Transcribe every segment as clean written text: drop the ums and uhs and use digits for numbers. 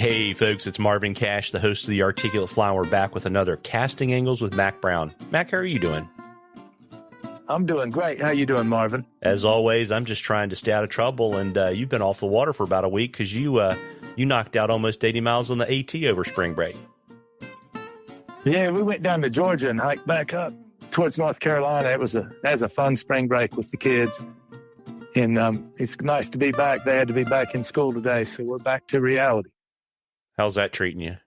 Hey folks, it's Marvin Cash, the host of the Articulate Fly. We're back with another Casting Angles with Mac Brown. Mac, how are you doing? I'm doing great. How you doing, Marvin? As always, I'm just trying to stay out of trouble, and you've been off the water for about a week because you knocked out almost 80 miles on the AT over spring break. Yeah, we went down to Georgia and hiked back up towards North Carolina. That was a fun spring break with the kids. And it's nice to be back. They had to be back in school today, so we're back to reality. How's that treating you?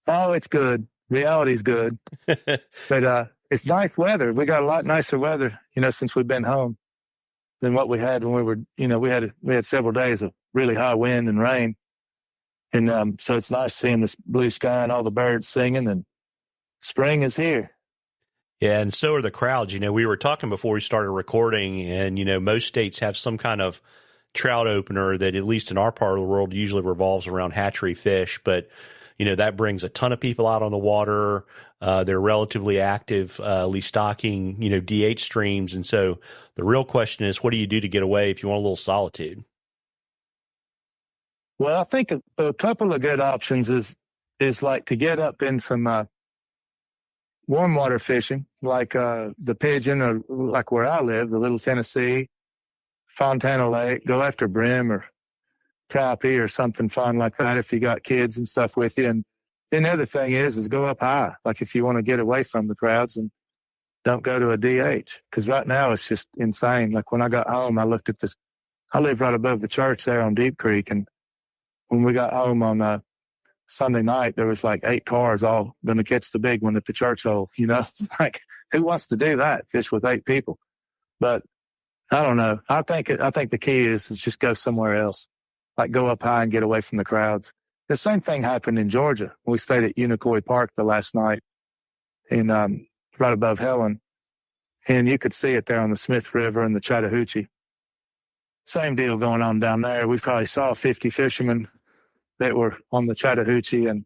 Oh, it's good. Reality's good. But it's nice weather. We got a lot nicer weather, since we've been home than what we had when we were, we had several days of really high wind and rain. And so it's nice seeing this blue sky and all the birds singing, and spring is here. Yeah, and so are the crowds. We were talking before we started recording, and, most states have some kind of trout opener that, at least in our part of the world, usually revolves around hatchery fish. But, that brings a ton of people out on the water. They're relatively actively stocking, DH streams. And so the real question is, what do you do to get away if you want a little solitude? Well, I think a couple of good options is like to get up in some warm water fishing, like the Pigeon, or like where I live, the Little Tennessee, Fontana Lake. Go after brim or crappie or something fun like that if you got kids and stuff with you. And then the other thing is go up high, like if you want to get away from the crowds, and don't go to a DH, because right now it's just insane. Like when I got home, I looked at this. I live right above the church there on Deep Creek, and when we got home on Sunday night, there was like 8 cars all going to catch the big one at the church hole. It's like, who wants to do that? Fish with 8 people. But I don't know. I think the key is just go somewhere else, like go up high and get away from the crowds. The same thing happened in Georgia. We stayed at Unicoi Park the last night in right above Helen, and you could see it there on the Smith River and the Chattahoochee. Same deal going on down there. We probably saw 50 fishermen that were on the Chattahoochee and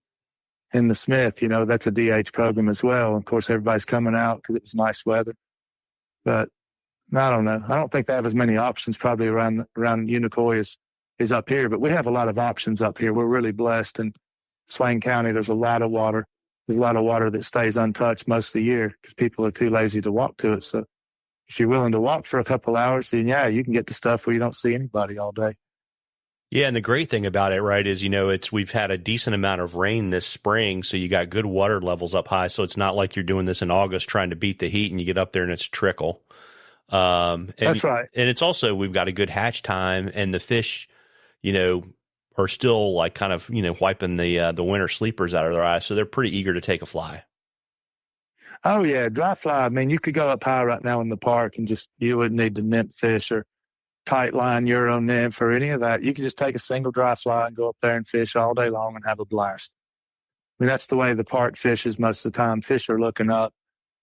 in the Smith. That's a DH program as well. Of course, everybody's coming out because it was nice weather. But I don't know. I don't think they have as many options probably around Unicoi is up here. But we have a lot of options up here. We're really blessed. In Swain County, there's a lot of water. There's a lot of water that stays untouched most of the year because people are too lazy to walk to it. So if you're willing to walk for a couple hours, then yeah, you can get to stuff where you don't see anybody all day. Yeah, and the great thing about it, right, is, we've had a decent amount of rain this spring, so you got good water levels up high. So it's not like you're doing this in August trying to beat the heat and you get up there and it's a trickle. That's right. And it's also, we've got a good hatch time, and the fish, are still like kind of, wiping the winter sleepers out of their eyes. So they're pretty eager to take a fly. Oh, yeah. Dry fly. I mean, you could go up high right now in the park and you wouldn't need to nymph fish or tight line Euro nymph or any of that. You could just take a single dry fly and go up there and fish all day long and have a blast. I mean, that's the way the park fishes most of the time. Fish are looking up.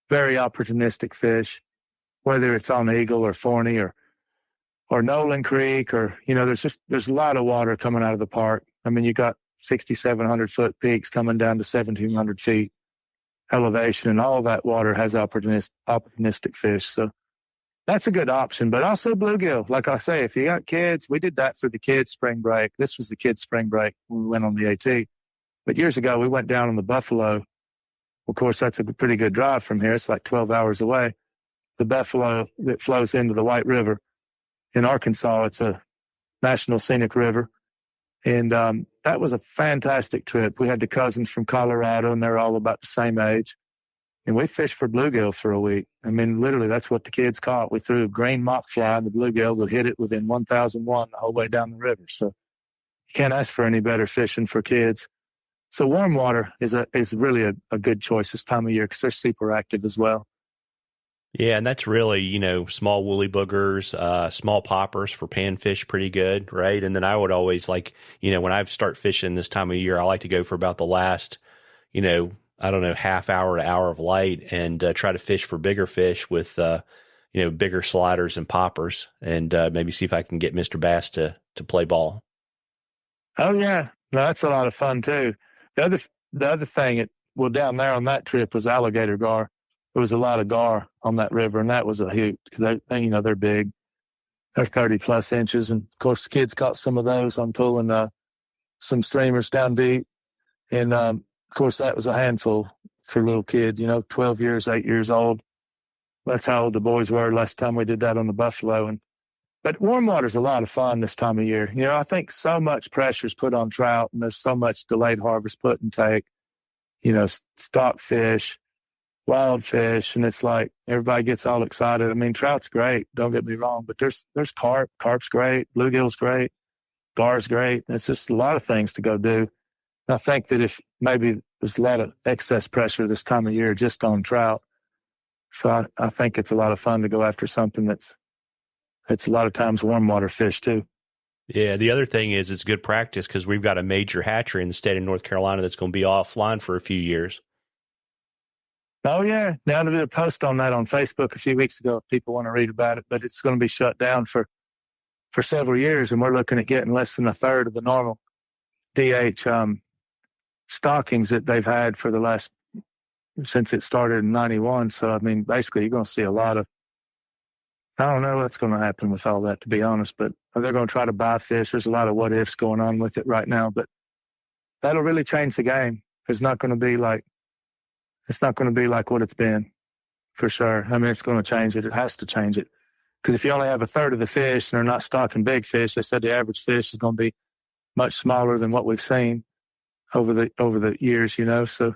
Very opportunistic fish, whether it's on Eagle or Forney or Nolan Creek, or, there's a lot of water coming out of the park. I mean, you got 6,700 foot peaks coming down to 1,700 feet elevation, and all of that water has opportunistic fish. So that's a good option. But also bluegill. Like I say, if you got kids, we did that for the kids' spring break. This was the kids' spring break when we went on the AT. But years ago, we went down on the Buffalo. Of course, that's a pretty good drive from here. It's like 12 hours away. The Buffalo that flows into the White River in Arkansas, it's a national scenic river. And that was a fantastic trip. We had the cousins from Colorado, and they're all about the same age. And we fished for bluegill for a week. I mean, literally, that's what the kids caught. We threw a green mock fly, and the bluegill would hit it within 1,001 the whole way down the river. So you can't ask for any better fishing for kids. So warm water is really a good choice this time of year because they're super active as well. Yeah, and that's really, small woolly boogers, small poppers for panfish, pretty good, right? And then I would always when I start fishing this time of year, I like to go for about the last, half hour to hour of light and try to fish for bigger fish with, bigger sliders and poppers, and maybe see if I can get Mr. Bass to play ball. Oh, yeah. No, that's a lot of fun, too. The other thing, down there on that trip was alligator gar. There was a lot of gar on that river, and that was a hoot because they're big. They're 30 plus inches. And of course, the kids caught some of those on pulling some streamers down deep. And, of course, that was a handful for little kids, 12 years, 8 years old. That's how old the boys were last time we did that on the Buffalo. But warm water's a lot of fun this time of year. I think so much pressure is put on trout, and there's so much delayed harvest put and take, stock fish, wild fish, and it's like everybody gets all excited. I mean, trout's great, don't get me wrong, but there's carp. Carp's great, bluegill's great, gar's great. It's just a lot of things to go do. And I think that if maybe there's a lot of excess pressure this time of year just on trout, so I think it's a lot of fun to go after something that's a lot of times warm water fish too. Yeah, the other thing is it's good practice because we've got a major hatchery in the state of North Carolina that's going to be offline for a few years. Oh, yeah. Now, I did a post on that on Facebook a few weeks ago if people want to read about it, but it's going to be shut down for several years, and we're looking at getting less than a third of the normal DH stockings that they've had for the last since it started in 91. So, I mean, basically, you're going to see a lot of, I don't know what's going to happen with all that, to be honest, but they're going to try to buy fish. There's a lot of what ifs going on with it right now, but that'll really change the game. It's not going to be like what it's been, for sure. I mean, it's going to change it. It has to change it. Because if you only have a third of the fish and they're not stocking big fish, they said the average fish is going to be much smaller than what we've seen over the years, So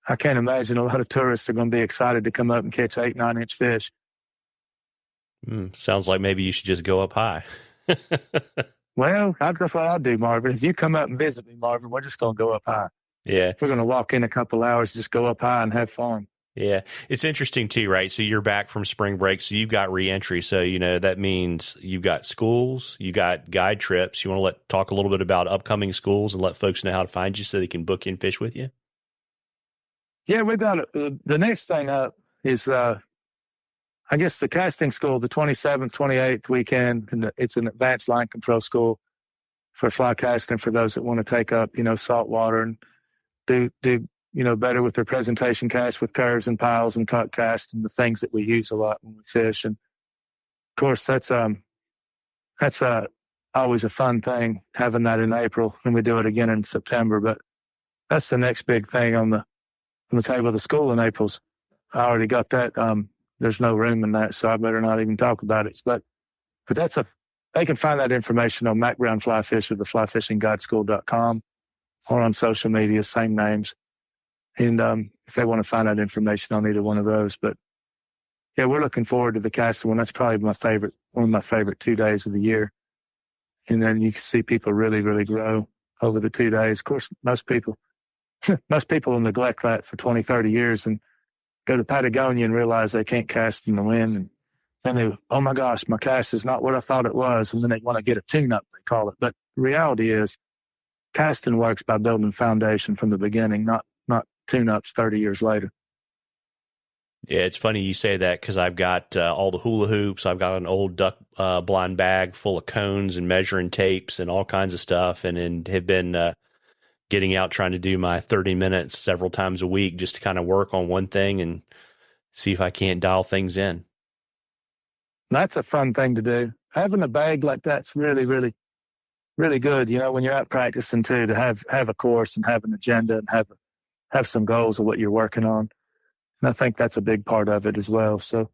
I can't imagine a lot of tourists are going to be excited to come up and catch 8, 9-inch fish. Sounds like maybe you should just go up high. Well, that's what I'll do, Marvin. If you come up and visit me, Marvin, we're just going to go up high. Yeah. We're going to walk in a couple hours, just go up high and have fun. Yeah. It's interesting too, right? So you're back from spring break. So you've got reentry. So, that means you've got schools, you got guide trips. You want to talk a little bit about upcoming schools and let folks know how to find you so they can book in fish with you? Yeah, we got the next thing up is, I guess the casting school, the 27th, 28th weekend, and it's an advanced line control school for fly casting for those that want to take up, salt water and do better with their presentation cast with curves and piles and cut cast and the things that we use a lot when we fish. And of course, that's always a fun thing having that in April, and we do it again in September. But that's the next big thing on the table of the school in April's. I already got that. There's no room in that, so I better not even talk about it. But they can find that information on Mac Brown Fly Fish or the flyfishingguideschool.com or on social media, same names. And if they want to find that information on either one of those. But yeah, we're looking forward to the casting one. That's probably one of my favorite 2 days of the year. And then you can see people really, really grow over the 2 days. Of course, most people will neglect that for 20, 30 years and go to Patagonia and realize they can't cast in the wind. And then they, oh my gosh, my cast is not what I thought it was. And then they want to get a tune-up, they call it. But the reality is casting works by building foundation from the beginning, not tune-ups 30 years later. Yeah, it's funny you say that because I've got all the hula hoops. I've got an old duck blind bag full of cones and measuring tapes and all kinds of stuff, and have been getting out trying to do my 30 minutes several times a week just to kind of work on one thing and see if I can't dial things in. That's a fun thing to do. Having a bag like that's really, really, really good, when you're out practicing too, to have a course and have an agenda and have some goals of what you're working on. And I think that's a big part of it as well. So,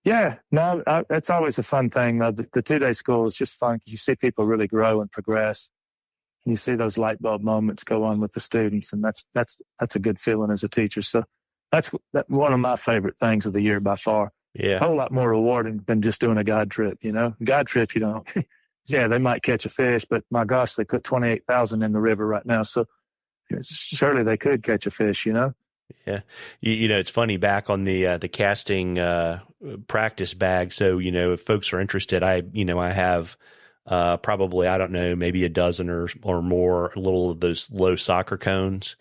yeah, no, it's always a fun thing. The 2-day school is just fun because you see people really grow and progress. And you see those light bulb moments go on with the students, and that's a good feeling as a teacher. So that's one of my favorite things of the year by far. Yeah, a whole lot more rewarding than just doing a guide trip. Guide trip, yeah, they might catch a fish, but my gosh, they put 28,000 in the river right now, so surely they could catch a fish. Yeah, it's funny. Back on the casting practice bag. So if folks are interested, I have. Probably, I don't know, maybe a dozen or more little of those low soccer cones.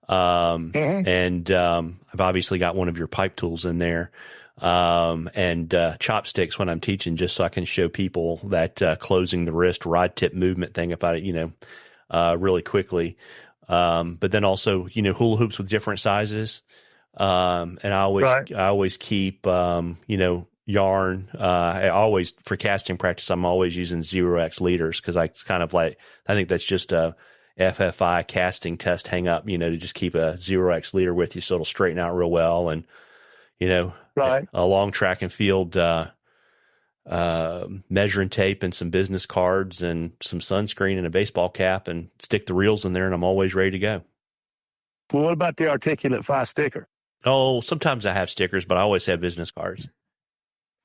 And I've obviously got one of your pipe tools in there. And chopsticks when I'm teaching, just so I can show people that closing the wrist rod tip movement thing if I, really quickly. But then also, hula hoops with different sizes. And I always keep, yarn. I always, for casting practice, I'm always using 0x leaders because I think that's just an FFI casting test hang up, to just keep a 0x leader with you so it'll straighten out real well. And, Right. a long track and field measuring tape and some business cards and some sunscreen and a baseball cap and stick the reels in there, and I'm always ready to go. Well, what about the articulate fly sticker? Oh, sometimes I have stickers, but I always have business cards.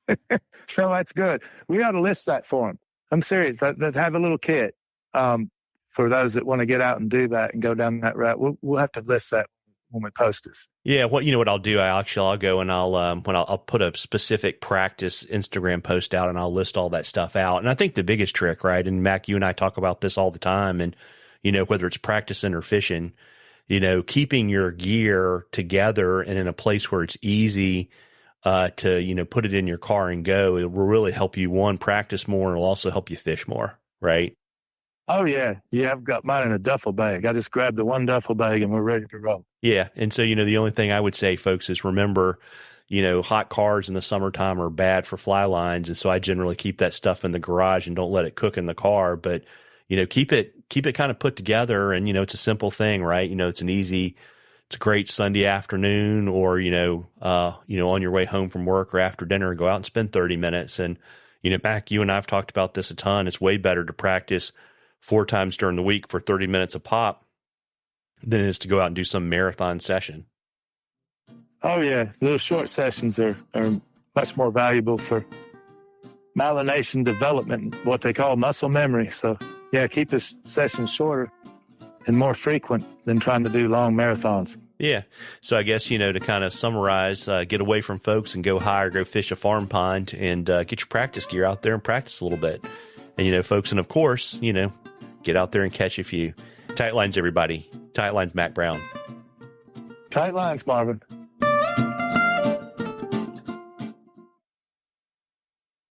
No, that's good. We ought to list that for them. I'm serious. Let's have a little kit for those that want to get out and do that and go down that route. We'll have to list that when we post this. Yeah, what I'll do? I'll go and I'll put a specific practice Instagram post out, and I'll list all that stuff out. And I think the biggest trick, right? And Mac, you and I talk about this all the time, and whether it's practicing or fishing, keeping your gear together and in a place where it's easy to put it in your car and go. It will really help you, one, practice more, and it'll also help you fish more, right? Oh, yeah. Yeah, I've got mine in a duffel bag. I just grabbed the one duffel bag and we're ready to roll. Yeah. And so, the only thing I would say, folks, is remember, hot cars in the summertime are bad for fly lines. And so I generally keep that stuff in the garage and don't let it cook in the car. But, keep it kind of put together. And, it's a simple thing, right? It's a great Sunday afternoon, or, on your way home from work or after dinner, go out and spend 30 minutes. And, Mac, you and I have talked about this a ton. It's way better to practice 4 times during the week for 30 minutes a pop than it is to go out and do some marathon session. Oh, yeah. Little short sessions are much more valuable for myelination development, what they call muscle memory. So, yeah, keep the sessions shorter and more frequent than trying to do long marathons. Yeah. So I guess, to kind of summarize, get away from folks and go higher, go fish a farm pond, and get your practice gear out there and practice a little bit. And, folks, and of course, get out there and catch a few. Tight lines, everybody. Tight lines, Mac Brown. Tight lines, Marvin.